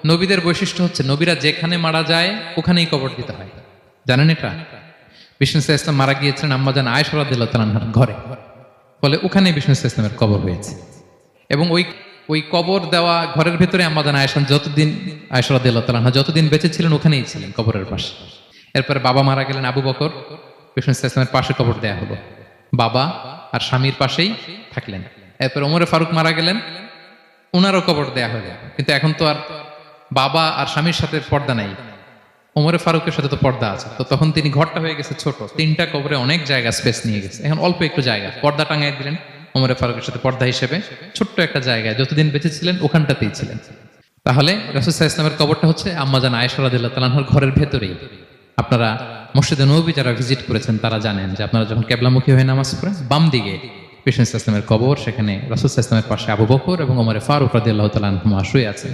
নবীদের বৈশিষ্ট্য হচ্ছে নবীরা যেখানে মারা যায় ওখানেই কবর দিতে হয়। জানেন এটা? বিষ্ণু ইসলাম মারা গিয়েছিলেন আম্মাজান আয়েশা রাদিয়াল্লাহু তাআলা আনহার ঘরে, ফলে ওখানেই বিষ্ণু ইসলামের কবর হয়েছে। এবং ওই কবর দেওয়া ঘরের ভেতরে আম্মাজান আয়েশা রাদিয়াল্লাহু তাআলা আনহা যতদিন বেঁচে ছিলেন ওখানেই ছিলেন কবরের পাশে। এরপরে বাবা মারা গেলেন আবু বকর, বিষ্ণু ইসলামের পাশে কবর দেয়া হলো, বাবা আর স্বামীর পাশেই থাকলেন। এরপর ওমরে ফারুক মারা গেলেন, ওনারও কবর দেয়া হলো। কিন্তু এখন তো আর বাবা আর স্বামীর সাথে পর্দা নাই, ওমরে ফারুকের সাথে তো পর্দা আছে। তো তখন তিনি ঘরটা হয়ে গেছে ছোট, 3টা কবরে অনেক জায়গা স্পেস নিয়ে গেছে। এখন অল্প একটু জায়গা পর্দা টাঙাই দিলেন ওমরে ফারুকের সাথে পর্দা হিসেবে, ছোট্ট একটা জায়গায় যতদিন বেঁচে ছিলেন ওখানটাতেই ছিলেন। তাহলে রাসূল সাল্লাল্লাহু আলাইহি ওয়াসাল্লামের কবরটা হচ্ছে আম্মাজান আয়েশা রাদিয়াল্লাহু তাআলা আনহার ঘরের ভেতরেই। আপনারা মসজিদে নববী যারা ভিজিট করেছেন তারা জানেন যে আপনারা যখন কিবলামুখী হয়ে নামাজ পড়েন, বাম দিকে বিষ্ণু ইসলামের কবর, সেখানে রাসূল সাল্লাল্লাহু আলাইহি ওয়াসাল্লামের পাশে আবু বকর এবং ওমরে ফারুক রাদিয়াল্লাহু তাআলা আনহুমা শুয়ে আছেন।